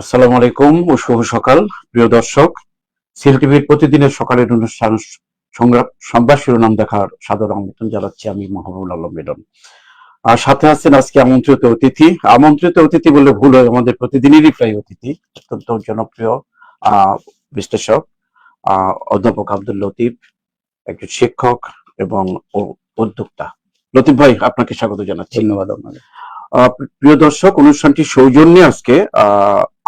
আসসালামু আলাইকুম ও শুভ সকাল প্রিয় দর্শক। সিল টিভির প্রতিদিনের সকালের অনুষ্ঠান সংবাদ শিরোনাম দেখার সাদর আমন্ত্রণ জানাচ্ছি আমি মাহবুবুল আলম মিলন। আর সাথে আছেন আজকে আমন্ত্রিত অতিথি বললে ভুল হয়, আমাদের প্রতিদিনেরই প্রায় অতিথি, অত্যন্ত জনপ্রিয় বিশ্লেষক অধ্যাপক আব্দুল লতিফ, একজন শিক্ষক এবং উদ্যোক্তা। লতিফ ভাই, আপনাকে স্বাগত জানাচ্ছি। ধন্যবাদ আপনাকে। প্রিয় দর্শক, অনুষ্ঠানটি সৌজন্যে আজকে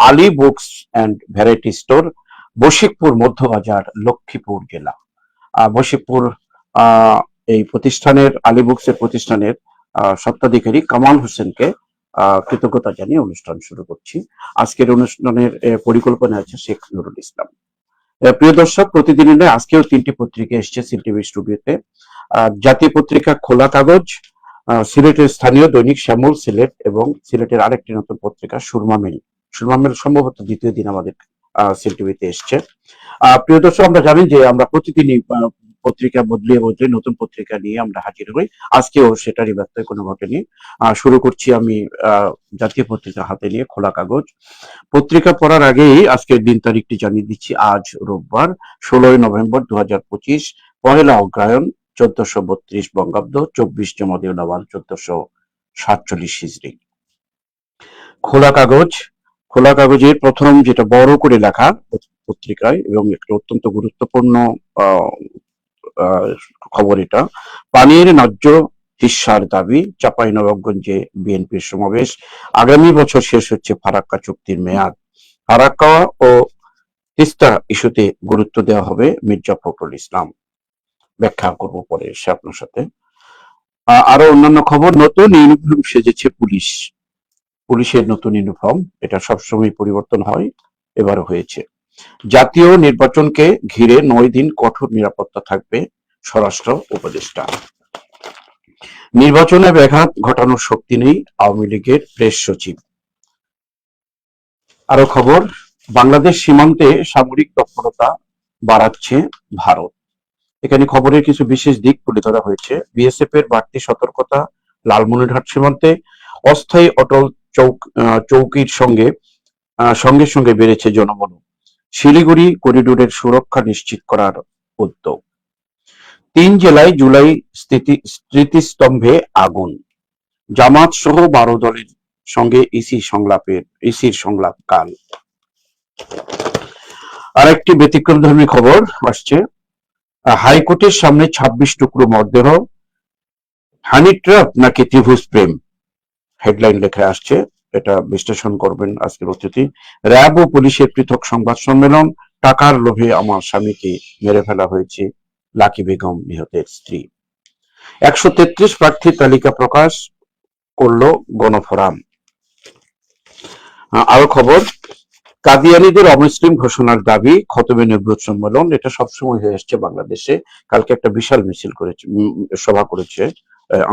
Ali books and variety store, Bashikpur Madhyabazar, Lakshmipur জেলা। বশিকপুর এই প্রতিষ্ঠানের, আলী বুকস এর প্রতিষ্ঠানের স্বত্বাধিকারী কামাল হোসেনকে কৃতজ্ঞতা জানিয়ে অনুষ্ঠান শুরু করছি। আজকের অনুষ্ঠানের পরিকল্পনা আছে শেখ নুরুল ইসলাম। প্রিয় দর্শক, প্রতিদিনের আজকেও 3টি পত্রিকা এসছে সিল টিভি স্টুডিওতে। জাতীয় পত্রিকা খোলা কাগজ, সিলেটের স্থানীয় দৈনিক শ্যামল সিলেট এবং সিলেটের আরেকটি নতুন পত্রিকা সুরমা মেল সম্ভবত দ্বিতীয় দিন আমাদের সিল টিভিতে এসছে। প্রিয় দর্শক, আমরা জানেন যে আমরা প্রতিদিনই পত্রিকা বদলিয়ে নতুন পত্রিকা নিয়ে আমরা হাজির হই। আজকেও সেটারই ব্যত্যয় কোনো ঘটেনি। শুরু করছি আমি জাতীয় পত্রিকা হাতে নিয়ে খোলা কাগজ। পত্রিকা পড়ার আগেই আজকের দিন তারিখটি জানিয়ে দিচ্ছি। আজ রোববার 16 নভেম্বর 2025, পহেলা অগ্রহায়ণ 1432 বঙ্গাব্দ, 24 জমাদিউল আওয়াল 1447 হিজরি। খোলা কাগজের প্রথম যেটা বড় করে লেখা পত্রিকায় এবং একটা অত্যন্ত গুরুত্বপূর্ণ খবর এটা, পানির ন্যায্য হিস্যার দাবি, চাঁপাইনবাবগঞ্জে বিএনপির সমাবেশ, আগামী বছর শেষ হচ্ছে ফারাক্কা চুক্তির মেয়াদ, ফারাক্কা ও তিস্তা ইস্যুতে গুরুত্ব দেওয়া হবে, মির্জা ফখরুল ইসলাম। ব্যাখ্যা করবো পরে এসে আপনার সাথে। আরো অন্যান্য খবর, নতুন ইউনিফর্ম সেজেছে পুলিশের নতুন ইউনিফর্ম, এটা সবসময় পরিবর্তন হয়, এবারও হয়েছে। জাতীয় নির্বাচনকে ঘিরে 9 দিন কঠোর নিরাপত্তা থাকবে, স্বরাষ্ট্র উপদেষ্টা। নির্বাচনে ব্যাঘাত ঘটানোর শক্তি নেই, আওয়ামী লীগের প্রেস সচিব। আরো খবর, বাংলাদেশ সীমান্তে সামরিক তৎপরতা বাড়াচ্ছে ভারত। এখানে খবরের কিছু বিশেষ দিক তুলে ধরা হয়েছে। বিএসএফ এর বাড়তি সতর্কতা, লালমনিরহাট সীমান্তে অস্থায়ী অটল চৌকির সঙ্গে সঙ্গে বেড়েছে জনবল। শিলিগুড়ি করিডোরের সুরক্ষা নিশ্চিত করার উদ্যোগ। 3 জেলায় জুলাই স্মৃতিস্তম্ভে আগুন। জামাত সহ 12 দলের সঙ্গে ইসির সংলাপ কাল। আরেকটি ব্যতিক্রমধর্মী খবর আসছে, হাইকোর্টের সামনে 26 টুকরো মরদেহ, হানি ট্র্যাপ নাকি ত্রিভুজ প্রেম, হেডলাইন লেখা আসছে। এটা বিশ্লেষণ করবেন আজকের অতিথি। র্যাব ও পুলিশের পৃথক সংবাদ সম্মেলন, টাকার লোভে আমার স্বামীকে মেরে ফেলা হয়েছে, লাকি বেগম নিহতের স্ত্রী। 133 প্রার্থীর তালিকা প্রকাশ করলো গণফোরাম। আরো খবর, কাদিয়ানীদের অমুসলিম ঘোষণার দাবি, খতমে নবুয়ত সম্মেলন, এটা সবসময় হয়ে আসছে বাংলাদেশে। কালকে একটা বিশাল মিছিল করেছে, সভা করেছে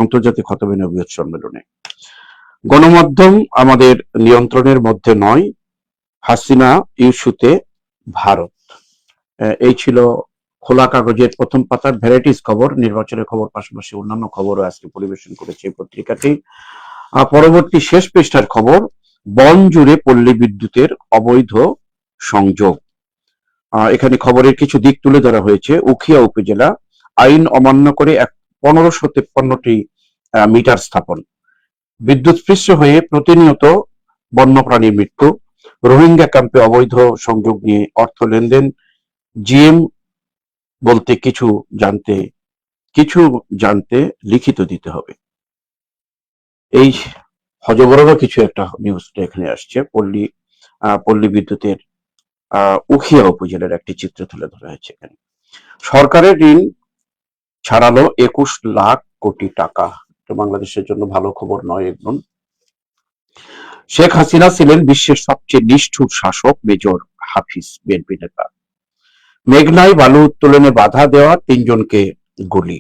আন্তর্জাতিক খতমে নবুয়ত সম্মেলনে। গণমাধ্যম আমাদের নিয়ন্ত্রণের মধ্যে নয়, হাসিনা ইস্যুতে ভারত। এই ছিল খোলা কাগজের প্রথম পাতার ভ্যারাইটিস খবর, নির্বাচনের খবর, পাশাপাশি অন্যান্য খবরও আজকে পরিবেশন করেছে এই পত্রিকাটি। পরবর্তী শেষ পৃষ্ঠার খবর, বন জুড়ে পল্লী বিদ্যুতের অবৈধ সংযোগ। এখানে খবরের কিছু দিক তুলে ধরা হয়েছে। উখিয়া উপজেলা আইন অমান্য করে 1553টি মিটার স্থাপন, বিদ্যুৎস্পৃষ্ট হয়ে প্রতিনিয়ত বন্যপ্রাণীর মৃত্যু, রোহিঙ্গা ক্যাম্পে অবৈধ সংযোগ নিয়ে অর্থ লেনদেন, জিএম বলতে কিছু জানতে লিখিত দিতে হবে। এই হজবরল কিছু একটা নিউজটা এখানে আসছে। পল্লী বিদ্যুতের উখিয়া উপজেলার একটি চিত্র তুলে ধরা হয়েছে এখানে। সরকারের ঋণ ছাড়ালো 21 লাখ কোটি টাকা, বাংলাদেশের জন্য ভালো খবর নয় একদম। শেখ হাসিনা ছিলেন বিশ্বের সবচেয়ে নিষ্ঠুর শাসক, মেজর হাফিজ বিএনপি নেতা। মেঘনায় বালু উত্তোলনে বাধা দেওয়া 3 জনকে গুলি।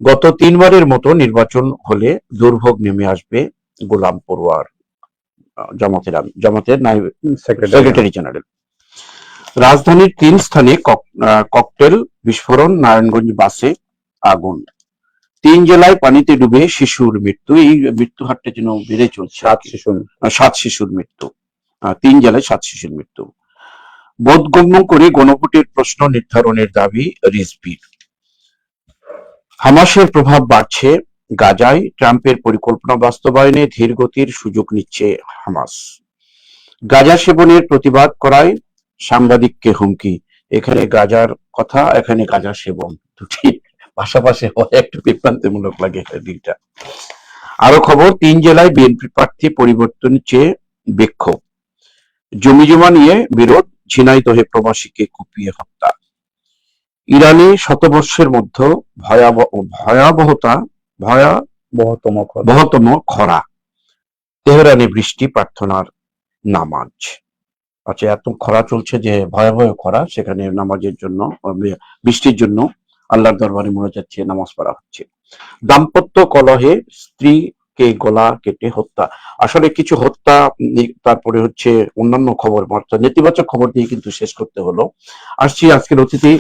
গত 3 বারের মতো নির্বাচন হলে দুর্ভোগ নেমে আসবে, গোলাম পরোয়ার, জামাতের সেক্রেটারি জেনারেল। রাজধানীর 3 স্থানে ককটেল বিস্ফোরণ, নারায়ণগঞ্জ বাসে আগুন। 3 জেলায় পানিতে ডুবে শিশুর মৃত্যু। এই মৃত্যু হারটা যেন বেড়ে চলছে, 7 শিশুর মৃত্যু। 3 জেলায় 7 শিশুর মৃত্যু। বোধগম্য করে গণভোটের প্রশ্ন নির্ধারণের দাবি রিজভির। হামাসের প্রভাব বাড়ছে গাজায়, ট্রাম্পের পরিকল্পনা বাস্তবায়নে ধীর গতির সুযোগ নিচ্ছে হামাস। গাঁজা সেবনের প্রতিবাদ করায় সাংবাদিককে হুমকি। এখানে গাজার কথা, এখানে গাঁজা সেবন দুটি পাশাপাশি হয়, একটু বিভ্রান্তিমূলক লাগে দিকটা। আরো খবর, 3 জেলায় বিএনপি প্রার্থী পরিবর্তন চেয়ে বিক্ষোভ। জমি জমা নিয়ে বিরোধ, ঝিনাইদহে প্রবাসীকে কুপিয়ে হত্যা। ইরানে শতবর্ষের মধ্যে ভয়াবহতম খরা। তেহরানে বৃষ্টি, প্রার্থনার নামাজ। আচ্ছা, এত খরা চলছে যে ভয়াবহ খরা, সেখানে নামাজের জন্য, বৃষ্টির জন্য আল্লাহর দরবারে মোনাজাত চেয়ে নামাজ পড়া হচ্ছে। দাম্পত্য কলহে স্ত্রীকে গলা কেটে হত্যা। আসলে কিছু হত্যা, তারপরে হচ্ছে অন্যান্য খবর, নেতিবাচক খবর দিয়ে কিন্তু শেষ করতে হলো। আসছি আজকের অতিথি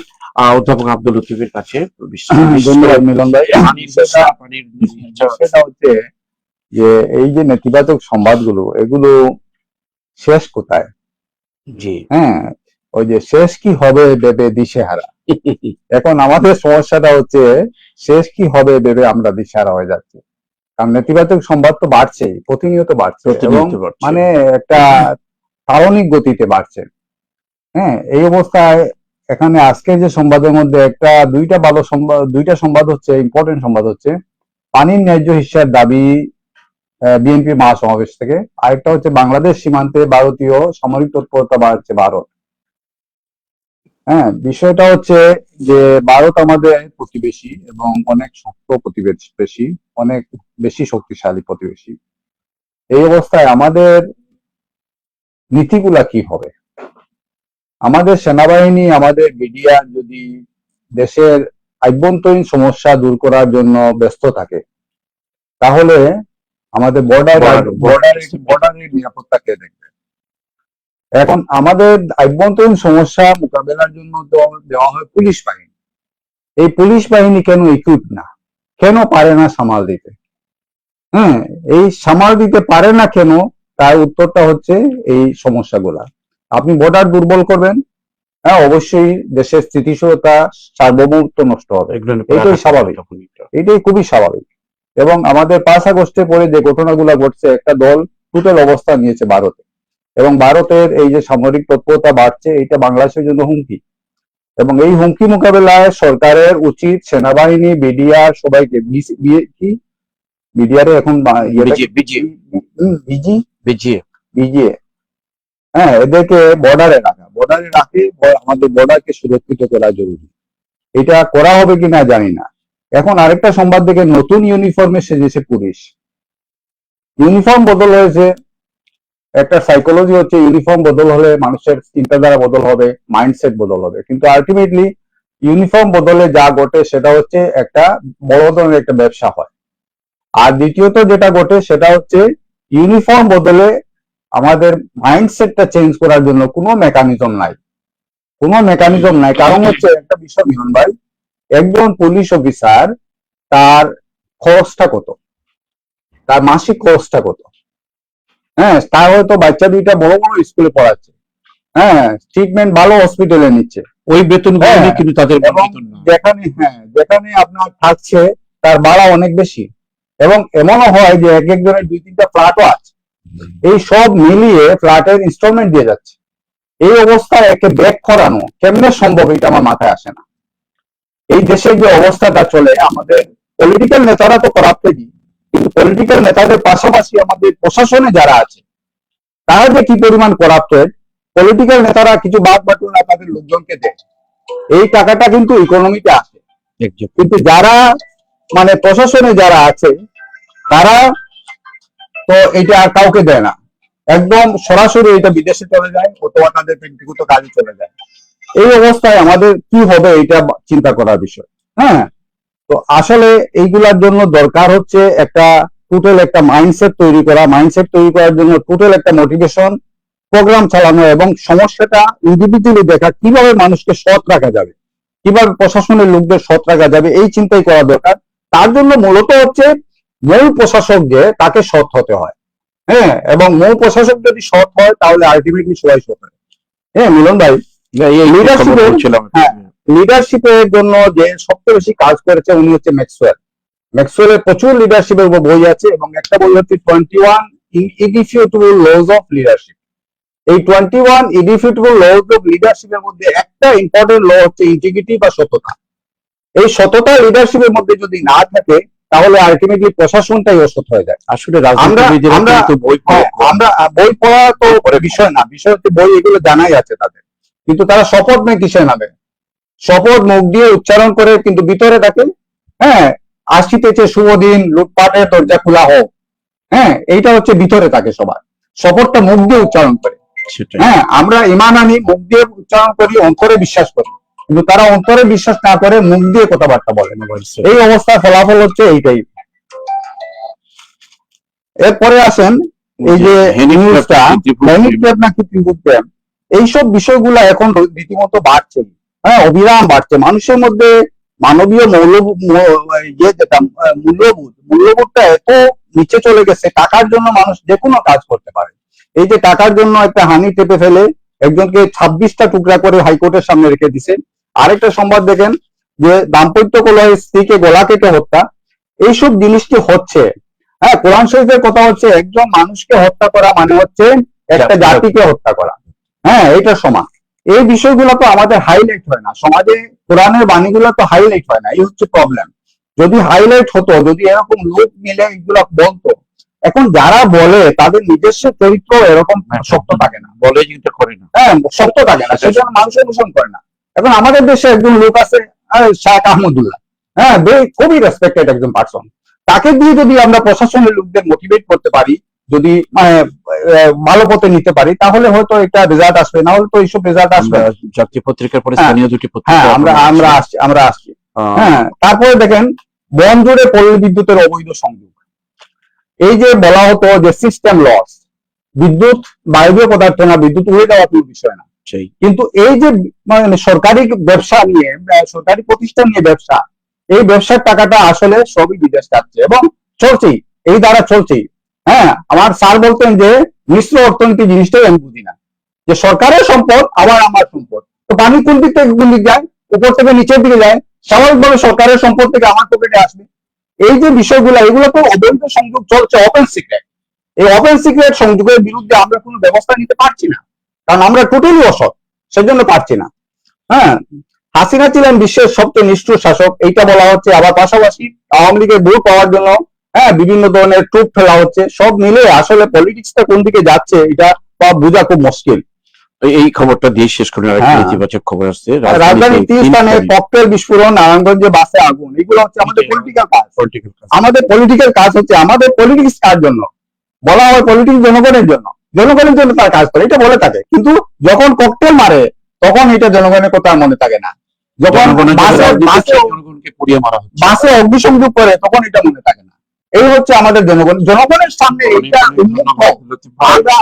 অধ্যাপক আব্দুল লতিফের কাছে। ধন্যবাদ মিলন ভাই। সেটা হচ্ছে যে এই যে নেতিবাচক সংবাদগুলো, এগুলো শেষ কোথায়? জি, হ্যাঁ, ওই যে শেষ কি হবে ভেবে দিশেহারা। এখন আমাদের সমস্যাটা হচ্ছে শেষ কি হবে ভেবে আমরা দিশেহারা হয়ে যাচ্ছি। কারণ নেতিবাচক সংবাদ তো বাড়ছেই, প্রতিনিয়ত বাড়ছে, এবং মানে একটা তাড়নিক গতিতে বাড়ছে। হ্যাঁ, এই অবস্থায় এখানে আজকে যে সংবাদের মধ্যে দুইটা সংবাদ হচ্ছে, ইম্পর্টেন্ট সংবাদ হচ্ছে পানির ন্যায্য হিস্যার দাবি বিএনপি মহাসমাবেশ থেকে। আরেকটা হচ্ছে বাংলাদেশ সীমান্তে ভারতীয় সামরিক তৎপরতা বাড়াচ্ছে ভারত। হ্যাঁ, বিষয়টা হচ্ছে যে ভারত আমাদের প্রতিবেশী এবং অনেক শক্ত প্রতিবেশী, অনেক বেশি শক্তিশালী প্রতিবেশী। এই অবস্থায় আমাদের নীতিগুলা কি হবে? আমাদের সেনাবাহিনী, আমাদের মিডিয়া যদি দেশের আভ্যন্তরীণ সমস্যা দূর করার জন্য ব্যস্ত থাকে, তাহলে আমাদের বর্ডারের নিরাপত্তা কে দেখবে? এখন আমাদের আভ্যন্তরীণ সমস্যা মোকাবেলার জন্য দেওয়া হয় পুলিশ বাহিনী। এই পুলিশ বাহিনী কেন ইকুইপ না? কেন পারে না সামাল দিতে? হ্যাঁ, এই সামাল দিতে পারে না কেন? তার উত্তরটা হচ্ছে এই সমস্যাগুলা। আপনি বর্ডার দুর্বল করবেন, হ্যাঁ, অবশ্যই দেশের স্থিতিশীলতা, সার্বভৌমত্ব নষ্ট হবে। এটাই স্বাভাবিক, এটাই খুবই স্বাভাবিক। এবং আমাদের 5 আগস্টে পরে যে ঘটনাগুলো ঘটছে, একটা দল টোটাল অবস্থান নিয়েছে ভারতে, এবং ভারতের এই যে সামরিক তৎপরতা বাড়ছে, এটা বাংলাদেশের জন্য হুমকি। এবং এই হুমকি মোকাবেলায় সরকারের উচিত সেনাবাহিনী, বিডিআর সবাইকে, বিডিআর এখন বিজিএ, হ্যাঁ, এদেরকে বর্ডারে রাখে আমাদের বর্ডারকে সুরক্ষিত করা জরুরি। এটা করা হবে কিনা জানি না। এখন আরেকটা সংবাদ দেখে, নতুন ইউনিফর্মে সেজেছে পুলিশ। ইউনিফর্ম বদল হয়েছে, একটা সাইকোলজি হচ্ছে ইউনিফর্ম বদল হলে মানুষের চিন্তাধারা বদল হবে, মাইন্ডসেট বদল হবে, কিন্তু আলটিমেটলি ইউনিফর্ম বদলে যা ঘটে সেটা হচ্ছে একটা বড় ধরনের একটা ব্যবসা হয়। আর দ্বিতীয়ত যেটা ঘটে সেটা হচ্ছে ইউনিফর্ম বদলে আমাদের মাইন্ডসেটটা চেঞ্জ করার জন্য কোনো মেকানিজম নাই। কারণ হচ্ছে একটা বিষয় মিলন ভাই, একজন পুলিশ অফিসার, তার খরচটা কত, তার মাসিক খরচটা কত? হ্যাঁ, তার হয়তো বাচ্চা দুইটা বড় বড় স্কুলে পড়াচ্ছে, হ্যাঁ, ট্রিটমেন্ট ভালো হসপিটালে নিচ্ছে, ওই বেতন কিন্তু তাদের যেখানে আপনার থাকছে তার ভাড়া অনেক বেশি, এবং এমনও হয় যে এক একজনের 2-3টা ফ্ল্যাটও আছে। এই সব মিলিয়ে ফ্ল্যাটের ইনস্টলমেন্ট দিয়ে যাচ্ছে। এই অবস্থায় একে ব্যাক করানো কেমনে সম্ভব, এটা আমার মাথায় আসে না। এই দেশের যে অবস্থাটা চলে, আমাদের পলিটিক্যাল নেতারা তো করাপ্টেডই, কিন্তু পলিটিক্যাল নেতাদের পাশাপাশি আমাদের প্রশাসনে যারা আছে তারা যে কি পরিমাণ করাপ্টেড, পলিটিক্যাল নেতারা কিছু বাদ বাটুনা তাদের লোকজনকে দেয়, এই টাকাটা কিন্তু ইকোনমিতে আসে, কিন্তু যারা মানে প্রশাসনে যারা আছে তারা তো এটা আর কাউকে দেয় না, একদম সরাসরি এটা বিদেশে চলে যায়, অথবা তাদের ব্যক্তিগত কাজে চলে যায়। এই অবস্থায় আমাদের কি হবে এটা চিন্তা করার বিষয়। হ্যাঁ, তো আসলে এইগুলার জন্য দরকার হচ্ছে একটা টোটাল একটা মাইন্ডসেট তৈরি করার জন্য টোটাল একটা মোটিভেশন প্রোগ্রাম চালানো, এবং সমস্যাটা ইন্ডিভিজুয়ালি দেখা, কিভাবে মানুষকে সৎ রাখা যাবে, কিভাবে প্রশাসনের লোকদের সৎ রাখা যাবে, এই চিন্তাই করা দরকার। তার জন্য মূলত হচ্ছে মূল প্রশাসক যে, তাকে সৎ হতে হয়। হ্যাঁ, এবং মূল প্রশাসক যদি সৎ হয় তাহলে আলটিমেটলি সবাই সৎ হয়। হ্যাঁ মিলন ভাই, হ্যাঁ, লিডারশিপের জন্য যে সবচেয়ে বেশি কাজ করেছে উনি হচ্ছে ম্যাক্সওয়েল। ম্যাক্সওয়েলের প্রচুর লিডারশিপের উপর বই আছে, এবং একটা বই হচ্ছে 21 ইনডিফিউটেবল লজ অফ লিডারশিপ। এই 21 ইনডিফিউটেবল লজ অফ লিডারশিপের মধ্যে একটা ইম্পর্টেন্ট ল হচ্ছে ইন্টিগ্রিটি বা সততা। এই সততা লিডারশিপের মধ্যে যদি না থাকে তাহলে আলটিমেটলি প্রশাসনটাই অসৎ হয়ে যায়। আসলে আমরা বই পড়া তো বিষয় না, বিষয় হচ্ছে বই এগুলো জানাই আছে তাদের, কিন্তু তারা শপথ নেয় কিসের নামে? শপথ মুখ দিয়ে উচ্চারণ করে, কিন্তু ভিতরে থাকে হ্যাঁ আসিতেছে শুভ দিন, লুটপাটের দরজা খোলা হোক। হ্যাঁ, এইটা হচ্ছে ভিতরে থাকে সবার, শপথটা মুখ দিয়ে উচ্চারণ করে। হ্যাঁ, আমরা ইমান আনি, মুখ দিয়ে উচ্চারণ করি, অন্তরে বিশ্বাস করি, কিন্তু তারা অন্তরে বিশ্বাস না করে মুখ দিয়ে কথাবার্তা বলে। এই অবস্থার ফলাফল হচ্ছে এইটাই। এরপরে আসেন এই যে নিউজটা নাকি ত্রিভুজ, এইসব বিষয়গুলো এখন রীতিমতো বাড়ছে, হ্যাঁ অবিরাম বাড়ছে। মানুষের মধ্যে মানবীয় মূল্যবোধটা এত নিচে চলে গেছে, টাকার জন্য মানুষ যে কোনো কাজ করতে পারে। এই যে টাকার জন্য একটা হানি টেপে ফেলে একজনকে 26টা টুকরা করে হাইকোর্টের সামনে রেখে দিছে। আরেকটা সংবাদ দেখেন যে দাম্পত্য কলহে স্ত্রীকে গলা কেটে হত্যা, এইসব জিনিসটি হচ্ছে। হ্যাঁ, কোরআন শরীফের কথা হচ্ছে একজন মানুষকে হত্যা করা মানে হচ্ছে একটা জাতিকে হত্যা করা। হ্যাঁ, এটা সমান। এই বিষয়গুলো তো আমাদের হাইলাইট হয় না সমাজে, কোরআনের বাণীগুলো তো হাইলাইট হয় না, এই হচ্ছে প্রবলেম। যদি হাইলাইট হতো, যদি এরকম লোক মিলে এগুলো বলতো, এখন যারা বলে তাদের নিজস্ব চরিত্র এরকম শক্ত থাকে না, বলে যেটা করে না, হ্যাঁ শক্ত থাকে না, সেজন্য মানুষ অনুসরণ করে না। এখন আমাদের দেশে একজন লোক আছে শায়েখ আহমদুল্লাহ, হ্যাঁ খুবই রেসপেক্টেড একজন পার্সন। তাকে দিয়ে যদি আমরা প্রশাসনের লোকদের মোটিভেট করতে পারি, যদি ভালো পথে নিতে পারি, তাহলে হয়তো একটা রেজাল্ট আসবে, না হলে তো এইসব রেজাল্ট আসবে। জাতীয় পত্রিকার পরে স্থানীয় দুটি পত্রিকা, হ্যাঁ আমরা আসছি। হ্যাঁ, তারপরে দেখেন বন জুড়ে পল্লী বিদ্যুতের অবৈধ সংযোগ। এই যে বলা হতো যে সিস্টেম লস, বিদ্যুৎ বায়বীয় পদার্থ না, বিদ্যুৎ উড়ে যাওয়া কোনো বিষয় না, কিন্তু এই যে মানে সরকারি ব্যবসা নিয়ে, সরকারি প্রতিষ্ঠান নিয়ে ব্যবসা, এই ব্যবসার টাকাটা আসলে সবই বিদেশ যাচ্ছে এবং চলছেই, এই দ্বারা চলছেই। হ্যাঁ, আমার স্যার বলতেন যে মিশ্র অর্থনীতি জিনিসটাই আমি বুঝি না, যে সরকারের সম্পদ আবার আমার সম্পদ, তো পানি কোন দিক থেকে কোন দিক যায়, উপর থেকে নিচের দিকে যায়, স্বাভাবিকভাবে সরকারের সম্পদ থেকে আমার পকেটে আসবে। এই যে বিষয়গুলো, এগুলো তো অবৈধ সংযোগ চলছে, ওপেন সিক্রেট। এই ওপেন সিক্রেট সংযোগের বিরুদ্ধে আমরা কোনো ব্যবস্থা নিতে পারছি না, কারণ আমরা টোটালি অসৎ, সেজন্য পারছি না। হ্যাঁ, হাসিনা ছিলেন বিশ্বের সবচেয়ে নিষ্ঠুর শাসক, এইটা বলা হচ্ছে। আবার পাশাপাশি আওয়ামী লীগের ভোট পাওয়ার জন্য বিভিন্ন ধরনের ট্রুপ ফেলা হচ্ছে। সব মিলে আসলে পলিটিক্সটা কোন দিকে যাচ্ছে এটা বোঝা খুব মুশকিল। এই খবরটা দিয়ে শেষ করি, ইতিবাচক খবর আসছে। রাজধানীর 3 স্থানে ককটেল বিস্ফোরণ, নারায়ণগঞ্জে বাসে আগুন। এগুলো হচ্ছে আমাদের পলিটিক্যাল কাজ। আমাদের পলিটিক্যাল কাজ হচ্ছে, আমাদের পলিটিক্স কার জন্য বলা হয়? পলিটিক্স জনগণের জন্য, জনগণের জন্য তার কাজ করে, এটা বলে থাকে। কিন্তু যখন ককটেল মারে তখন এটা জনগণের কথা মনে থাকে না, যখন বাসে অগ্নিসংযোগ করে তখন এটা মনে থাকে না। এই হচ্ছে আমাদের জনগণ, জনগণের সামনে এটা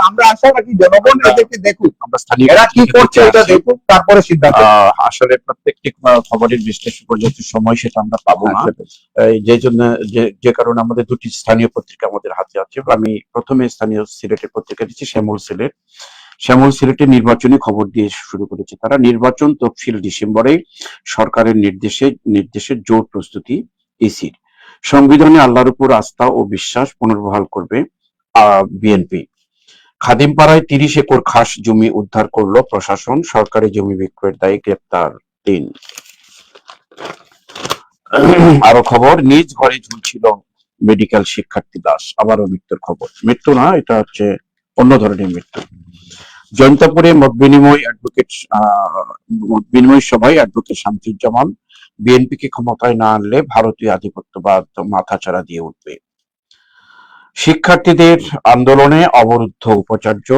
আমরা আশা রাখি জনগণ এদেরকে দেখুক, এরা কি করছে এটা দেখুক, তারপরে সিদ্ধান্ত। আসলে প্রত্যেকটি খবরের বিশ্লেষণ পর্যন্ত সময় সেটা আমরা পাবো না, যে জন্য যে কারণে আমাদের দুটি স্থানীয় পত্রিকা আমাদের হাতে আছে। আমি প্রথমে স্থানীয় সিলেটের পত্রিকা দিচ্ছি, শ্যামল সিলেটের নির্বাচনী খবর দিয়ে শুরু করেছে তারা। নির্বাচন তফসিল ডিসেম্বরে, সরকারের নির্দেশে জোর প্রস্তুতি ইসির। সংবিধানে আল্লাহর উপর আস্থা ও বিশ্বাস পুনর্বহাল করবে বিএনপি। খাদিমপাড়ায় 30 একর খাস জমি উদ্ধার করলো প্রশাসন, সরকারি জমি বিক্রয়ের দায়ে গ্রেপ্তার 3। আরো খবর, নিজ ঘরে ঝুলছিল মেডিকেল শিক্ষার্থী লাশ, আবারও মৃত্যুর খবর। মৃত্যু না, এটা হচ্ছে অন্য ধরনের মৃত্যু। জয়ন্তপুরে মত বিনিময় সভায় অ্যাডভোকেট শামসুজ্জামান, বিএনপিকে ক্ষমতায় না আনলে ভারতীয় আধিপত্যবাদ মাথাচাড়া দিয়ে উঠবে। শিক্ষার্থীদের আন্দোলনে অবরুদ্ধ উপাচার্য,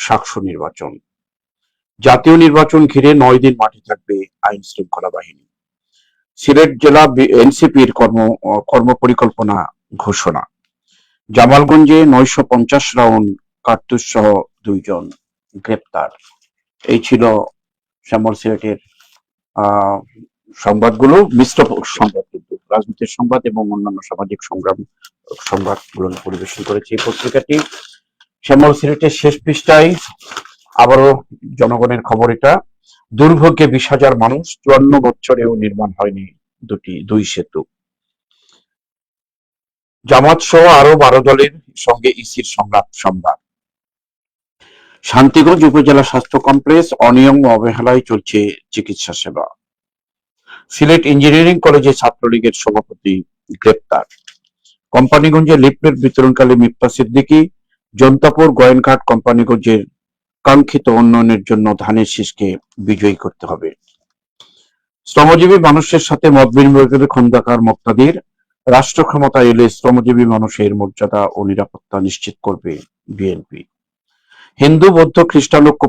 সাকসু নির্বাচন। জাতীয় নির্বাচন ঘিরে 9 দিন মাঠে থাকবে আইন শৃঙ্খলা বাহিনী। সিলেট জেলা এনসিপির কর্ম পরিকল্পনা ঘোষণা। জামালগঞ্জে 950 রাউন্ড কার্তুজ সহ 2 জন গ্রেপ্তার। এই ছিল শ্যামল সিলেটের সংবাদগুলো। মিশ্র সংবাদ, কিন্তু রাজনীতির সংবাদ এবং অন্যান্য সামাজিক সংবাদগুলো পরিবেশন করেছে এই পত্রিকাটি। শ্যামল সিলেটের শেষ পৃষ্ঠায় আবারও জনগণের খবর এটা। দুর্ভোগে 20,000 মানুষ, 54 বছরেও নির্মাণ হয়নি দুই সেতু। জামাত সহ আরো 12 দলের সঙ্গে ইসির সংবাদ। শান্তিগঞ্জ উপজেলা স্বাস্থ্য কমপ্লেক্স অনিয়ম ও অবহেলায় চলছে চিকিৎসা সেবা। সিলেট ইঞ্জিনিয়ারিং কলেজে ছাত্রলীগের সভাপতি গ্রেপ্তার। কোম্পানিগঞ্জে লিফলেট বিতরণকালে মিপ্পা সিদ্দিকী। জন্তাপুর গোয়েনঘাট কোম্পানিগঞ্জের কাঙ্ক্ষিত উন্নয়নের জন্য ধানের শীষকে বিজয়ী করতে হবে। শ্রমজীবী মানুষের সাথে মত বিনিময় করে খন্দকার মুক্তাদির। রাষ্ট্র ক্ষমতা এলে শ্রমজীবী মানুষের মর্যাদা ও নিরাপত্তা নিশ্চিত করবে বিএনপি। হিন্দু বৌদ্ধ খ্রিস্টান ঐক্য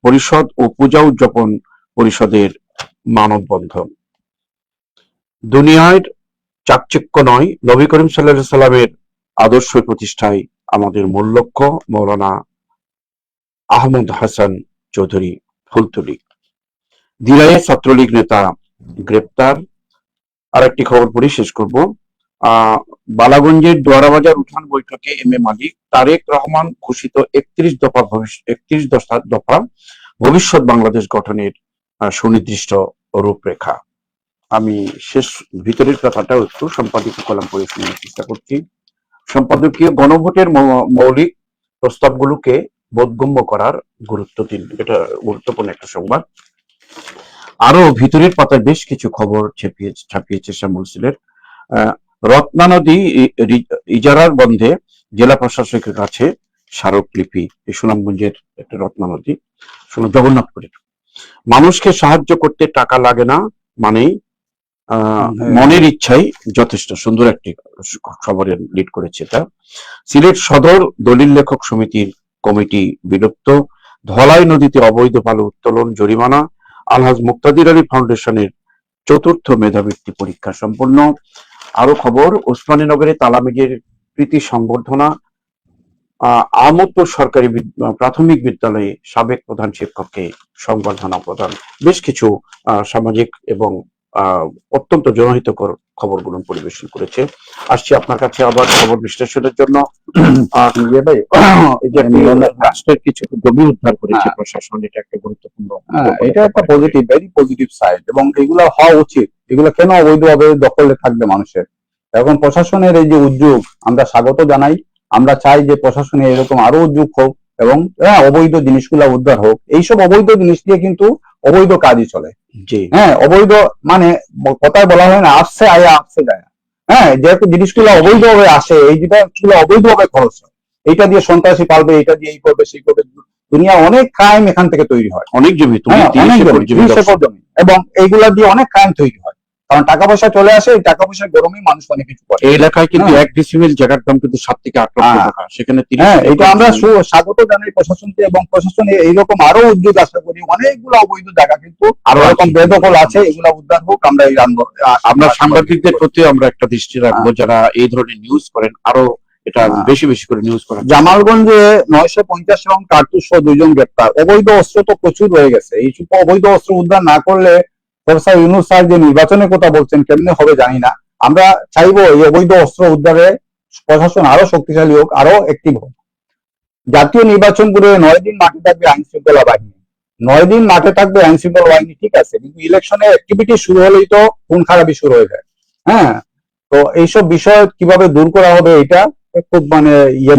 পরিষদ ও পূজা উদযাপন পরিষদের মানববন্ধন। দুনিয়ার চাকচিক্য নয়, নবী করিম সাল্লাল্লাহু আলাইহি সাল্লামের আদর্শ প্রতিষ্ঠায় আমাদের মূল লক্ষ্য। মৌলানা আহমদ হাসান চৌধুরী, ফুলতলী। দিরাইয়ে ছাত্রলীগ নেতা গ্রেপ্তার। আরেকটি খবর পড়ে শেষ করব। বালাগঞ্জের দোয়ারাবাজার উঠান বৈঠকে এম এ মালিক। তারেক রহমান ঘোষিত 31 দফা ভবিষ্যৎ বাংলাদেশ গঠনের সুনির্দিষ্ট রূপরেখা। আমি শেষ ভিতরের কথাটাও একটু সম্পাদকীয় কলাম পড়ে শোনার চেষ্টা করছি। সম্পাদকীয় গণভোটের মৌলিক প্রস্তাবগুলোকে বোধগম্য করার গুরুত্ব দিন। এটা গুরুত্বপূর্ণ একটা সংবাদ। আরো ভিতরের পাতায় বেশ কিছু খবর ছাপিয়েছে শ্যামল সিলেট। রত্না নদী ইজারার বন্ধে জেলা প্রশাসকের কাছে স্মারকলিপি। সুনামগঞ্জের একটা রত্না নদী, জগন্নাথপুরের। মানুষকে সাহায্য করতে টাকা লাগে না, মানেই মনের ইচ্ছাই যথেষ্ট। সুন্দর একটি খবরের লিড করেছে এটা। সিলেট সদর দলিল লেখক সমিতির কমিটি বিলুপ্ত। ধলাই নদীতে অবৈধ বালু উত্তোলন, জরিমানা। আলহাজ মুক্তাদির আলী ফাউন্ডেশনের 4র্থ মেধাবৃত্তি পরীক্ষা সম্পন্ন। আরো খবর, ওসমানীনগরে তালামিজের প্রীতি সংবর্ধনা। আহমদপুর সরকারি প্রাথমিক বিদ্যালয়ে সাবেক প্রধান শিক্ষককে সংবর্ধনা প্রদান। বেশ কিছু সামাজিক এবং অত্যন্ত জনহিতকর খবরগুলো পরিবেশন করেছে। আসছি আপনার কাছে আবার খবর বিশ্লেষণের জন্য। রাষ্ট্রের কিছু জমি উদ্ধার করেছে প্রশাসন, এটা একটা গুরুত্বপূর্ণ, এটা একটা পজিটিভ, ভেরি পজিটিভ সাইড, এবং এগুলো হওয়া উচিত। এগুলো কেন অবৈধভাবে দখলে থাকবে মানুষের? এখন প্রশাসনের এই যে উদ্যোগ আমরা স্বাগত জানাই। আমরা চাই যে প্রশাসনে এরকম আরো উদ্যোগ হোক এবং অবৈধ জিনিসগুলা উদ্ধার হোক। এইসব অবৈধ জিনিস দিয়ে কিন্তু অবৈধ কাজই চলে। অবৈধ মানে কথায় বলা হয় না, আসছে আয়া আসছে যায়। যেহেতু জিনিসগুলো অবৈধভাবে আসে, এই জিনিসগুলো অবৈধভাবে খরচ হয়। এইটা দিয়ে সন্ত্রাসী পালবে, এটা দিয়ে এই করবে সেই করবে। দুনিয়া অনেক ক্রাইম এখান থেকে তৈরি হয়, অনেক জমি, এবং এইগুলা দিয়ে অনেক ক্রাইম তৈরি হয়। কারণ টাকা পয়সা চলে আসে, এই টাকা পয়সার গরমেই মানুষ অনেক কিছু করে। এই এলাকায় কিন্তু 1 ডিসিমেল জায়গার দাম কিন্তু 7 থেকে 8 লক্ষ টাকা। সেখানে এটা আমরা স্বাগত জানাই প্রশাসনকে, এবং প্রশাসনে এইরকম আরো উদ্যোগ আশা করি। অনেকগুলো অবৈধ জায়গা কিন্তু আরো এরকম বেদখল আছে, এগুলা উদ্ধার হোক। আমরা সাংবাদিকদের প্রতি আমরা একটা দৃষ্টি রাখবো, যারা এই ধরনের নিউজ করেন আরো এটা বেশি বেশি করে নিউজ করেন। জামালগঞ্জে 950 রাউন্ড কার্তুজ সহ 2 জন গ্রেপ্তার। অবৈধ অস্ত্র তো প্রচুর রয়ে গেছে। এই অবৈধ অস্ত্র উদ্ধার না করলে প্রফেসর ইউনূস স্যার যে নির্বাচনের কথা বলছেন কেমনে হবে জানি না। আমরা চাইবো এই অবৈধ অস্ত্র উদ্ধারে প্রশাসন আরো শক্তিশালী হোক, আরো অ্যাক্টিভ হোক। জাতীয় নির্বাচন করে 9 দিন মাঠে থাকবে আইন শৃঙ্খলা বাহিনী। 9 দিন মাঠে থাকবে আইন শৃঙ্খলা বাহিনী, ঠিক আছে, কিন্তু ইলেকশনের অ্যাক্টিভিটি শুরু হলেই তো খুন খারাপি শুরু হয়ে যায়। তো এইসব বিষয় কিভাবে দূর করা হবে, এটা খুব মানে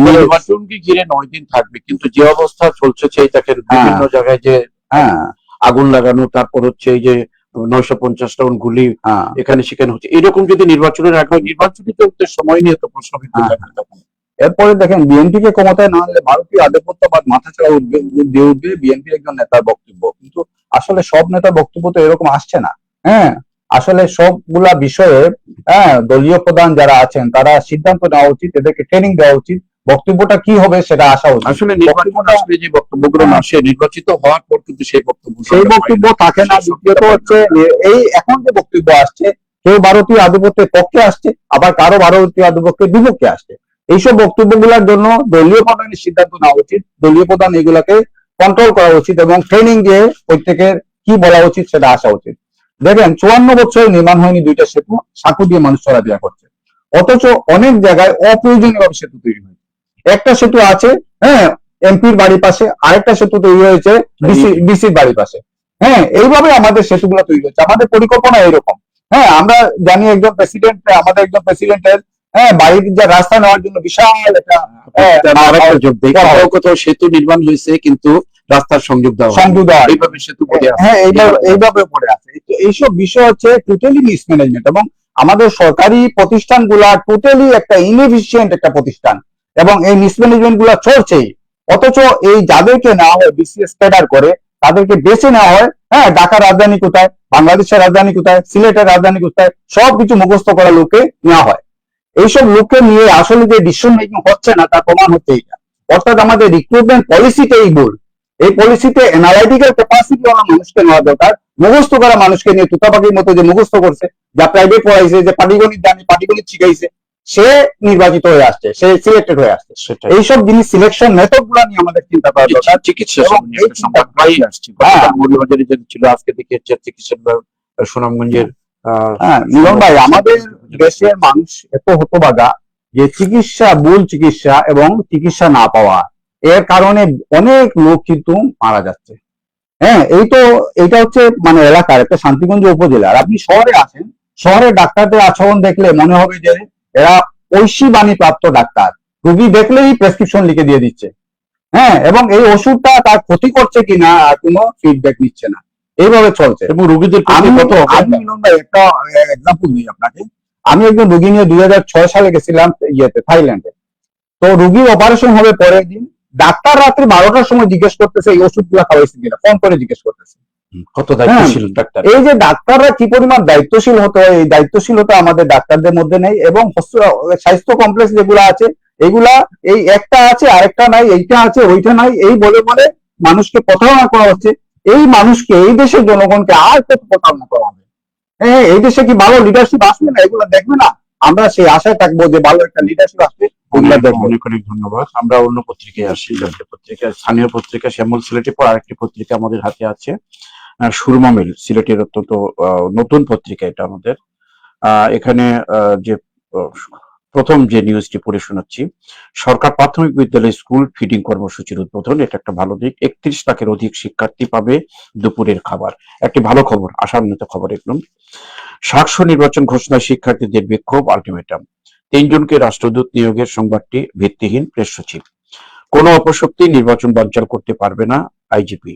নির্বাচনকে ঘিরে 9 দিন থাকবে, কিন্তু যে অবস্থা চলছে সেই দেখেন বিভিন্ন জায়গায় যে আগুন লাগানো, তারপর হচ্ছে এই যে 950 রাউন্ড গুলি এখানে সেখানে হচ্ছে। এরকম যদি নির্বাচনের আগে হয়, নির্বাচনী চলতে সময় নিয়ে তো প্রশ্ন। এরপরে দেখেন বিএনপি কে ক্ষমতায় না আনলে ভারতীয় আধিপত্যবাদ মাথা ছাড়া উঠবে বিএনপির একজন নেতার বক্তব্য। কিন্তু আসলে সব নেতার বক্তব্য তো এরকম আসছে না। আসলে সবগুলা বিষয়ে দলীয় প্রধান যারা আছেন তারা সিদ্ধান্ত নেওয়া উচিত, এদেরকে ট্রেনিং দেওয়া উচিত। বক্তব্যটা কি হবে সেটা আসা উচিত। আসলে নির্বাচনটা আসলে যে বক্তব্যগুলো আসে নির্বাচিত হওয়ার পর কিন্তু সেই বক্তব্য থাকে না। দ্বিতীয়ত হচ্ছে এই এখন যে বক্তব্য আসছে, কেউ ভারতীয় আধিপত্যের পক্ষে আসছে, আবার কারো ভারতীয় আধিপত্যের বিপক্ষে আসছে। এইসব বক্তব্যগুলোর জন্য দলীয় প্রধানের সিদ্ধান্ত নেওয়া উচিত। দলীয় প্রধান এগুলাকে কন্ট্রোল করা উচিত এবং ট্রেনিং দিয়ে প্রত্যেকের কি বলা উচিত সেটা আসা উচিত। দেখেন 54 বছরে নির্মাণ হয়নি 2টা সেতু, সাঁকো দিয়ে মানুষ চলাফেরা করছে। অথচ অনেক জায়গায় অপ্রয়োজনীয়ভাবে সেতু তৈরি হয়েছে। একটা সেতু আছে, হ্যাঁ, এমপির বাড়ির পাশে আরেকটা সেতু তৈরি হয়েছে ডিসির বাড়ির পাশে। হ্যাঁ, এইভাবে আমাদের সেতুগুলো তৈরি হচ্ছে, আমাদের পরিকল্পনা এরকম। হ্যাঁ, আমরা জানি আমাদের একজন প্রেসিডেন্টের বাড়ির যে রাস্তা নেওয়ার জন্য বিশাল একটা আরেকটা যোগ দেই, করা কোথাও কোথাও সেতু নির্মাণ হয়েছে কিন্তু রাস্তার সংযোগ দেওয়া হয়নি। সংযোগ দেওয়া হয়নি। এইভাবে সেতু পড়ে আছে। হ্যাঁ, এইভাবে পড়ে আছে। তো এইসব বিষয় হচ্ছে টোটালি মিসম্যানেজমেন্ট, এবং আমাদের সরকারি প্রতিষ্ঠানগুলা টোটালি একটা ইনএফিশিয়েন্ট একটা প্রতিষ্ঠান, এবং এই মিসম্যানেজমেন্ট গুলা চলছেই। অথচ এই যাদেরকে নেওয়া হয় বিসিএস ক্যাডার করে, তাদেরকে বেছে নেওয়া হয়। হ্যাঁ, ঢাকার রাজধানী কোথায়, বাংলাদেশের রাজধানী কোথায়, সিলেটের রাজধানী কোথায়, সবকিছু মুখস্থ করা লোকে নেওয়া হয়। এইসব লোককে নিয়ে আসলে যে ডিসিশন মেকিং হচ্ছে না, তার প্রমাণ হচ্ছে এইটা। অর্থাৎ আমাদের রিক্রুটমেন্ট পলিসিটাই ভুল। এই পলিসিতে অ্যানালাইটিক্যাল ক্যাপাসিটি ওলা মানুষকে নেওয়া দরকার। মুখস্থ করা মানুষকে নিয়ে তুতাপাখির মতো যে মুখস্থ করছে, যা প্রাইভেট পড়াইছে, যে পাটিগণিত জানে, পাটিগণিত শিখাইছে, সে নির্বাচিত হয়ে আসছে, সে সিলেক্টেড হয়ে আসছে। সেটাই। এইসব জিনিস সিলেকশন মেথড গুলা নিয়ে আমাদের চিন্তা করা দরকার। চিকিৎসা এবং এই সংবাদ প্রায়ই আসছে। গতকাল মৌলভীবাজারে যেটা ছিল, আজকে দেখি চিকিৎসা সুনামগঞ্জের হ্যাঁ, মিলন ভাই, আমাদের দেশের মানুষ এত হতবাগা যে ভুল চিকিৎসা এবং চিকিৎসা না পাওয়া, এর কারণে অনেক লোক কিন্তু মারা যাচ্ছে। হ্যাঁ, এইটা হচ্ছে মানে এলাকার একটা শান্তিগঞ্জ উপজেলা। আর আপনি শহরে আসেন, শহরের ডাক্তারদের আচরণ দেখলে মনে হবে যে এরা ঐশী বাণী প্রাপ্ত ডাক্তার, রোগী দেখলেই প্রেসক্রিপশন লিখে দিয়ে দিচ্ছে। হ্যাঁ, এবং এই ওষুধটা তার ক্ষতি করছে কিনা আর কোনো ফিডব্যাক নিচ্ছে না, এইভাবে চলছে। এবং রোগীদের মিলন ভাই, একটা এক্সাম্পল দিই আপনাকে। আমি একজন রোগী নিয়ে 2006 সালে গেছিলাম থাইল্যান্ডে। তো রোগীর অপারেশন হবে পরের দিন, ডাক্তার রাত্রি 12টার সময় জিজ্ঞেস করতেছে এই ওষুধগুলো খাওয়াইছে কিনা, ফোন করে জিজ্ঞেস করতেছে। কত দায়িত্বশীল ডাক্তার! এই যে ডাক্তাররা কি পরিমাণ দায়িত্বশীল হতে হয়, এই দায়িত্বশীলতা আমাদের ডাক্তারদের মধ্যে নেই। এবং স্বাস্থ্য কমপ্লেক্স যেগুলো আছে, এগুলা এই একটা আছে আরেকটা নাই, এইটা আছে ওইটা নাই, এই বলে বলে মানুষকে প্রতারণা করা হচ্ছে। এই মানুষকে, এই দেশের জনগণকে আর কত প্রতারণা করা হবে? হ্যাঁ, এই দেশে কি ভালো লিডারশিপ আসবে না? এগুলো দেখবে না? আমরা সেই আশায় থাকবো যে ভালো একটা লিডারশিপ আসবে। অনেক অনেক ধন্যবাদ। আমরা অন্য পত্রিকায় আসি, পত্রিকা, স্থানীয় পত্রিকা শ্যামল সিলেটের পর আরেকটি পত্রিকা আমাদের হাতে আছে, সুরমা মিল, সিলেটের অত্যন্ত নতুন পত্রিকা এটা আমাদের। এখানে যে প্রথম যে নিউজটি পড়ে শোনাচ্ছি, সরকার প্রাথমিক বিদ্যালয় স্কুল ফিডিং কর্মসূচির উদ্বোধন। এটা একটা ভালো দিক। 31 লাখের অধিক শিক্ষার্থী পাবে দুপুরের খাবার, একটি ভালো খবর, আশান্বিত খবর। একদম সাকষ্য নির্বাচন ঘোষণায় শিক্ষার্থীদের বিক্ষোভ, আলটিমেটাম। 3 জনকে রাষ্ট্রদূত নিয়োগের সংবাদটি ভিত্তিহীন, প্রেস সচিব। কোনো অপশক্তি নির্বাচন বানচাল করতে পারবে না, আইজিপি।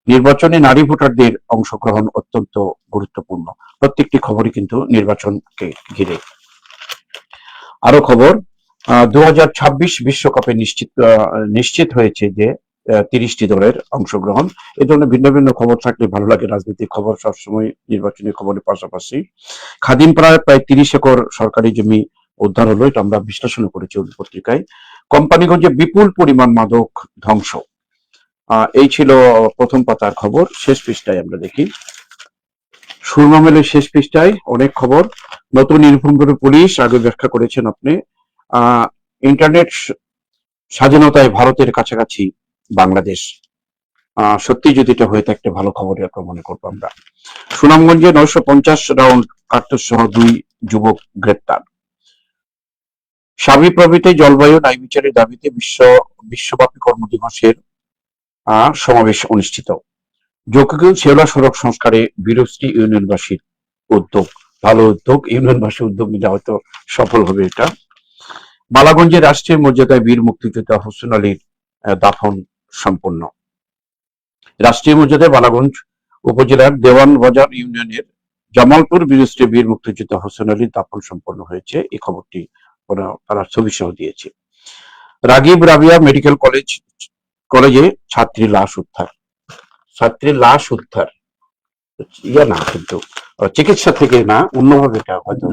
নির্বাচনে নারী ভোটারদের অংশগ্রহণ অত্যন্ত গুরুত্বপূর্ণ। প্রত্যেকটি খবরই কিন্তু নির্বাচনকে ঘিরে। আরো খবর, 2026 বিশ্বকাপে নিশ্চিত হয়েছে যে 30টি দলের অংশগ্রহণ। এ ধরনের ভিন্ন ভিন্ন খবর থাকলে ভালো লাগে। রাজনৈতিক খবর সবসময় নির্বাচনী খবরের পাশাপাশি। খাদিম প্রায় 30 একর সরকারি জমি উদ্ধার হলো, এটা আমরা বিশ্লেষণ করেছি ওই পত্রিকায়। কোম্পানিগঞ্জে বিপুল পরিমাণ মাদক ধ্বংস। এই ছিল প্রথম পাতার খবর। শেষ পৃষ্ঠায় আমরা দেখি, সুরমা মেলের শেষ পৃষ্ঠায় অনেক খবর। নতুন ইউনিফর্ম করে পুলিশ, আগে ব্যাখ্যা করেছেন আপনি। ইন্টারনেট স্বাধীনতায় ভারতের কাছাকাছি বাংলাদেশ। সত্যি যদি এটা হয়ে থাকতে ভালো খবর মনে করবো আমরা। সুনামগঞ্জে 950 রাউন্ড কার্তুজ সহ 2 যুবক গ্রেপ্তার। সাবিপ্রবিতে জলবায়ু ন্যায় বিচারের দাবিতে বিশ্বব্যাপী কর্মদিবসের সমাবেশ অনুষ্ঠিত। জকিগঞ্জ শেওলা সড়ক সংস্কারে বিরোধী ইউনিয়নবাসীর উদ্যোগ, ভালো উদ্যোগ। ইউনিয়নবাসী উদ্যোগ নিলে হয়তো সফল হবে এটা। বালাগঞ্জে রাষ্ট্রীয় মর্যাদায় বীর মুক্তিযোদ্ধা হোসেন আলীর দাফন সম্পন্ন। রাষ্ট্রীয় মর্যাদায় বালাগঞ্জ উপজেলার দেওয়ান বাজার ইউনিয়নের জামালপুর বীরশ্রী বীর মুক্তিযোদ্ধা হোসেন আলীর দাফন সম্পন্ন হয়েছে। এই খবরটি তারা ছবি সহ দিয়েছে। রাগিব রাবিয়া মেডিকেল কলেজে ছাত্রীর লাশ উদ্ধার। না, কিন্তু চিকিৎসা থেকে না, অন্যভাবে এটা হয়তো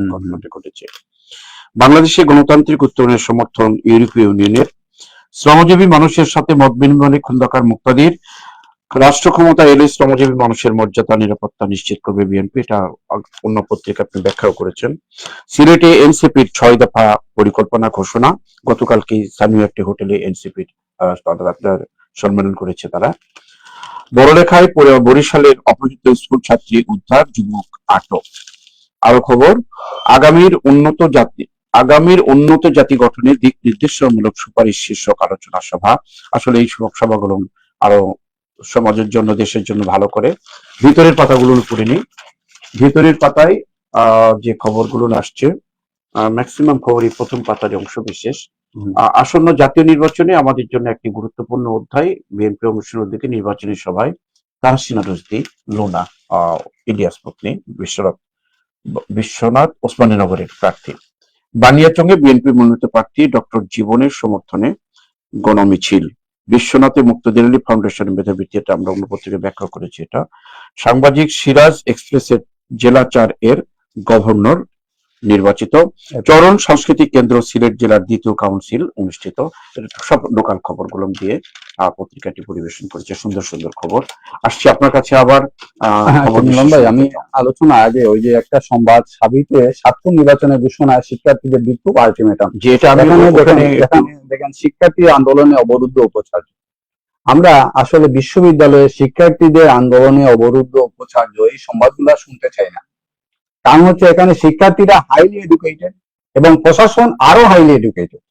ঘটেছে। বাংলাদেশে গণতান্ত্রিক উত্তরণের সমর্থন ইউরোপীয় ইউনিয়নের। শ্রমজীবী মানুষের সাথে মত বিনিময়ে খন্দকার মুক্তাদির। রাষ্ট্র ক্ষমতা এলে শ্রমজীবী মানুষের মর্যাদা নিরাপত্তা নিশ্চিত করবে বিএনপি, এটা অন্য পত্রিকা আপনি ব্যাখ্যাও করেছেন। সিলেটে এনসিপির 6 দফা পরিকল্পনা ঘোষণা। গতকালকে স্থানীয় একটি হোটেলে এনসিপির আপনার সম্মেলন করেছে তারা। বড়লেখায় বরিশালের অপহৃত স্কুল ছাত্রী উদ্ধার, যুবক আটক। আরো খবর, আগামীর উন্নত আগামীর উন্নত জাতি গঠনের দিক নির্দেশনামূলক সুপারিশ শীর্ষক আলোচনা সভা। আসলে এই সভাগুলো আরো সমাজের জন্য, দেশের জন্য ভালো করে। ভিতরের পাতাগুলো উপরে নেই, ভিতরের পাতায় যে খবরগুলো আসছে ম্যাক্সিমাম খবরই প্রথম পাতার অংশ বিশেষ। আসন্ন জাতীয় নির্বাচনে আমাদের জন্য একটি গুরুত্বপূর্ণ অধ্যায়। বিএনপি অনুষ্ঠিত দিকে নির্বাচনী সভায় তাহসিনা রুজদী লোনা ইলিয়াস পত্নী বিশ্বনাথ ওসমানীনগরের প্রার্থী। বানিয়াচংয়ে বিএনপি মনোনীত প্রার্থী ডক্টর জীবনের সমর্থনে গণমিছিল। বিশ্বনাথে মুক্তিযুদ্ধ ফাউন্ডেশনের মেধাবৃত্তি, এটা আমরা অন্য পত্রিকায় ব্যাখ্যা করেছি। এটা সাংবাদিক সিরাজ এক্সপ্রেসের জেলা 4 এর গভর্নর নির্বাচিত। চরণ সাংস্কৃতিক কেন্দ্র সিলেট জেলার 2য় কাউন্সিল অনুষ্ঠিত। সব লোকাল খবরগুলো দিয়ে পত্রিকাটি পরিবেশন করেছে। সুন্দর সুন্দর খবর আসছে আপনার কাছে। আবার মিলন ভাই, আমি আলোচনা আগে ওই যে একটা সংবাদ সাবিতে ছাত্র নির্বাচনের ঘোষণায় শিক্ষার্থীদের বিক্ষোভ আলটিমেটাম, যে এটা আমি দেখেন শিক্ষার্থী আন্দোলনে অবরুদ্ধ উপাচার্য। আমরা আসলে বিশ্ববিদ্যালয়ে শিক্ষার্থীদের আন্দোলনে অবরুদ্ধ উপাচার্য এই সংবাদগুলো শুনতে চাই না। কারণ হচ্ছে এখানে শিক্ষার্থীরা হাইলি এডুকেটেড এবং প্রশাসন আরো হাইলি এডুকেটেড।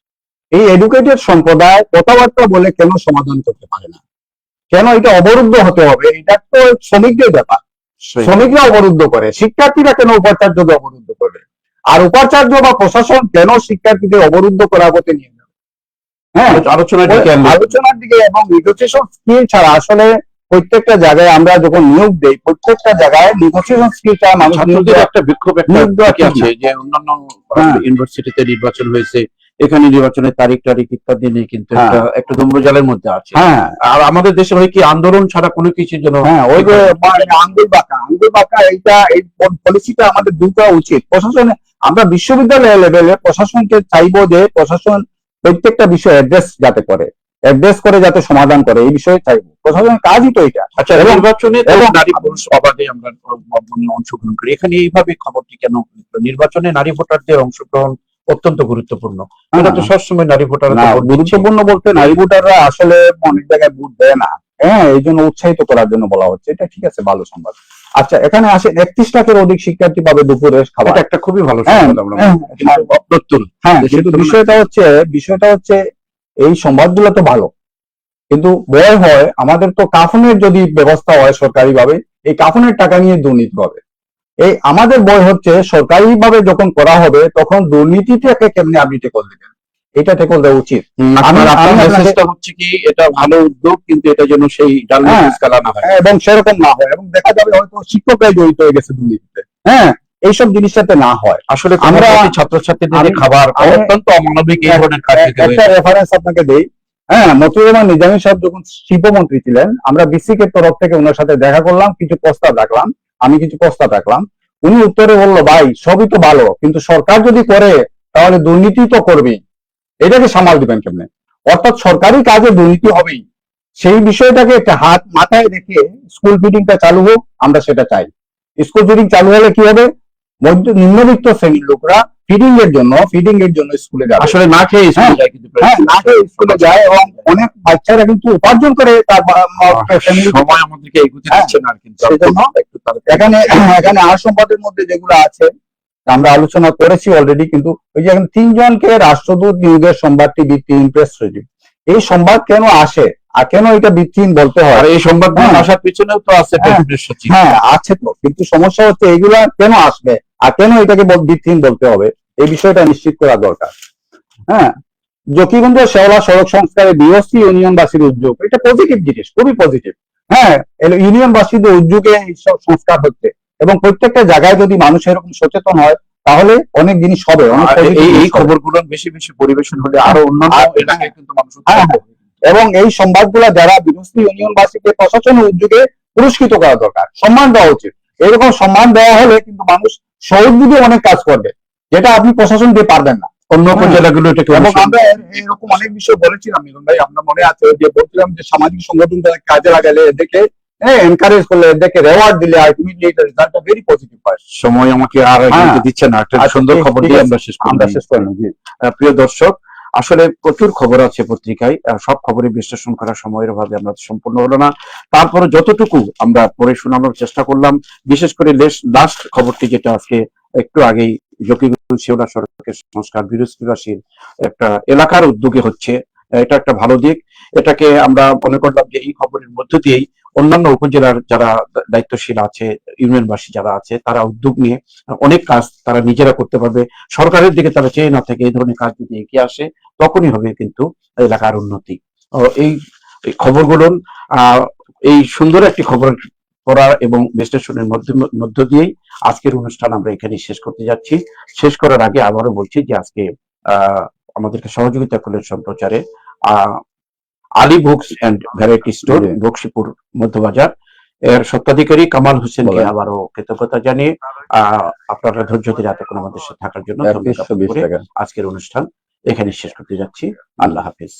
এই এডুকেটেড সম্প্রদায় কথাবার্তা বলে কেন সমাধান করতে পারে না? কেন এটা অবরুদ্ধ হতে হবে? এটা তো শ্রমিকদের ব্যাপার, শ্রমিকরা অবরুদ্ধ করে, শিক্ষার্থীরা কেন উপাচার্যকে অবরুদ্ধ করবে? আর উপাচার্য বা প্রশাসন কেন শিক্ষার্থীদের অবরুদ্ধ করার পথে নিয়ে যাবে? হ্যাঁ, আলোচনার দিকে এবং নেগোসিয়েশন স্কিল ছাড়া আসলে প্রত্যেকটা জায়গায় আমরা যখন নিয়োগ দেই, প্রত্যেকটা জায়গায় নেগোসিয়েশন স্কিল ছাড়া মানুষ একটা বিক্ষোভ আছে যে অন্যান্য ইউনিভার্সিটিতে নির্বাচন হয়েছে, এখানে নির্বাচনের তারিখ ইত্যাদি নিয়ে কিন্তু একটা ধূম্রজালের মধ্যে আছে। আর আমাদের দেশে হয় কি আন্দোলন ছাড়া কোনো কিছু যেন ওই যে আঙ্গুল বাঁকা এইটা, এই পলিসিটা আমাদের দূর করা উচিত। প্রশাসনে আমরা বিশ্ববিদ্যালয় লেভেলে প্রশাসনকে চাইবো যে প্রশাসন প্রত্যেকটা বিষয় অ্যাড্রেস করে যাতে সমাধান করে, এই বিষয়ে চাইবো। প্রশাসনের কাজই তো এটা। আচ্ছা, নির্বাচনে নারী পুরুষ অবাধে আমরা অংশগ্রহণ করি, এখানে এইভাবে খবরটি কেন? নির্বাচনে নারী ভোটারদের অংশগ্রহণ অত্যন্ত গুরুত্বপূর্ণ। এটা তো সবসময় নারী ভোটার গুরুত্বপূর্ণ বলতে নারী ভোটাররা আসলে অনেক জায়গায় ভোট দেয় না, এই জন্য উৎসাহিত করার জন্য বলা হচ্ছে। এটা ঠিক আছে, ভালো সংবাদ। আচ্ছা, এখানে আসে 31 লাখের অধিক শিক্ষার্থী পাবে দুপুরের খাবার। একটা খুবই ভালো সংবাদ। কিন্তু বিষয়টা হচ্ছে এই সংবাদগুলো তো ভালো, কিন্তু ভয় হয় আমাদের তো কাফনের যদি ব্যবস্থা হয় সরকারি ভাবে, এই কাফনের টাকা নিয়ে দুর্নীতি হবে। এই আমাদের ভয় হচ্ছে সরকারি ভাবে যখন করা হবে তখন দুর্নীতিটাকে কেমনে আপনি টেকল দেবেন, এটা টেকল দেওয়া উচিত। হচ্ছে কি এটা ভালো উদ্যোগ, কিন্তু এটা যেন সেই এবং সেরকম না হয়, এবং দেখা যাবে হয়তো শিক্ষকরাই জড়িত হয়ে গেছে দুর্নীতিতে। এইসব জিনিসটাতে না হয়। আসলে আমরা ছাত্রছাত্রীদের খাবার অত্যন্ত অমানবিক এই ধরনের একটা রেফারেন্স আপনাকে দেই। মতিউর রহমান নিজামী সাহেব যখন শিল্পমন্ত্রী ছিলেন, আমরা বিসিকের তরফ থেকে ওনার সাথে দেখা করলাম, কিছু প্রস্তাব রাখলাম, উনি উত্তরে বললো, ভাই সবই তো ভালো, কিন্তু সরকার যদি করে তাহলে দুর্নীতি তো করবেই, এটাকে সামাল দিবেন কেমনে? অর্থাৎ সরকারি কাজে দুর্নীতি হবেই। সেই বিষয়টাকে একটা হাত মাথায় রেখে স্কুল ফিডিংটা চালু হোক, আমরা সেটা চাই। স্কুল ফিডিং চালু হলে কি হবে? নিম্নবিত্ত শ্রেণীর লোকরা ফিডিং এর জন্য স্কুলে যায়, আসলে না খেয়ে স্কুলে যায়, এবং অনেক বাচ্চারা কিন্তু উপার্জন করে তার সময় আমাদেরকে এগুতে দিচ্ছে না। কিন্তু এখানে আর সংবাদের মধ্যে যেগুলো আছে আমরা আলোচনা করেছি অলরেডি, কিন্তু ওই যে এখন 3 জনকে রাষ্ট্রদূত নিয়োগের সংবাদটি ভিত্তিহীন প্রেস রিলিজ, এই সংবাদ কেন আসে আর কেন এটা ভিত্তিহীন বলতে হয়? এই সংবাদ আসার পিছনেও তো আছে আছে তো, কিন্তু সমস্যা হচ্ছে এগুলা কেন আসবে আর কেন এটাকে ভিত্তিহীন বলতে হবে, এই বিষয়টা নিশ্চিত করা দরকার। জকিগঞ্জ শেওলা সড়ক সংস্কারে বিওসি ইউনিয়নবাসীর উদ্যোগ, এটা পজিটিভ জিনিস, খুবই পজিটিভ। ইউনিয়নবাসীদের উদ্যোগে এইসব সংস্কার হচ্ছে, এবং প্রত্যেকটা জায়গায় যদি মানুষ এরকম সচেতন হয় তাহলে অনেক জিনিস হবে। এই খবরগুলো বেশি বেশি পরিবেশন হলে আরো অন্যান্য এলাকায় কিন্তু মানুষ এবং এই সংবাদগুলো যারা বিনস্তি ইউনিয়নবাসীকে প্রশাসনের উদ্যোগে পুরস্কৃত করা দরকার, সম্মান দেওয়া উচিত। এরকম সম্মান দেওয়া হলে কিন্তু মানুষ সহযোগী অনেক কাজ করবে, যেটা আপনি প্রশাসন দিয়ে পারবেন না। অন্য উপজেলাগুলো আমরা এরকম অনেক বিষয় বলেছিলাম মিলন ভাই, আপনার মনে আছে যে বলছিলাম যে সামাজিক সংগঠন কাজে লাগালে, এদেরকে এনকারেজ করলে, এদেরকে রেওয়ার্ড দিলে আলটিমেটলি এটা রেজাল্টটা ভেরি পজিটিভ হয়। সময় আমাকে আর দিচ্ছে না, একটা সুন্দর খবর দিয়ে আমরা শেষ করলাম। প্রিয় দর্শক, আসলে প্রচুর খবর আছে পত্রিকায়, সব খবরে বিশ্লেষণ করার সময়ের অভাবে আমরা সম্পূর্ণ হলো না। তারপরে যতটুকু আমরা পড়ে শোনানোর চেষ্টা করলাম, বিশেষ করে লাস্ট খবরটি যেটা আজকে একটু আগেই জকিগঞ্জ শেওড়া সড়কের সংস্কার বীরশ্রীবাসীর একটা এলাকার উদ্যোগে হচ্ছে। এটা একটা ভালো দিক। এটাকে আমরা মনে করলাম যে এই খবরের মধ্য দিয়েই অন্যান্য উপজেলার যারা দায়িত্বশীল আছে, ইউনিয়নবাসী যারা আছে, তারা উদ্যোগ নিয়ে অনেক কাজ তারা নিজেরা করতে পারবে। সরকারের দিকে তারা চেয়ে না থেকে এই ধরনের কাজ যদি এগিয়ে আসে, তখনই হবে কিন্তু এলাকার উন্নতি। এই এই খবরগুলো এই সুন্দর একটি খবর পড়া এবং বিশ্লেষণের মধ্য দিয়েই আজকের অনুষ্ঠান আমরা এখানে শেষ করতে যাচ্ছি। শেষ করার আগে আবারও বলছি যে আজকে আমাদেরকে সহযোগিতা করলেন সম্প্রচারে Ali books and variety store, Boxipur Madhyabazar এর স্বত্বাধিকারী কামাল হোসেনকে আবারও কৃতজ্ঞতা জানিয়ে আপনারা ধৈর্য ধরে এতক্ষণ আমাদের সাথে থাকার জন্য আজকের অনুষ্ঠান এখানে শেষ করতে যাচ্ছি। আল্লাহ হাফিজ।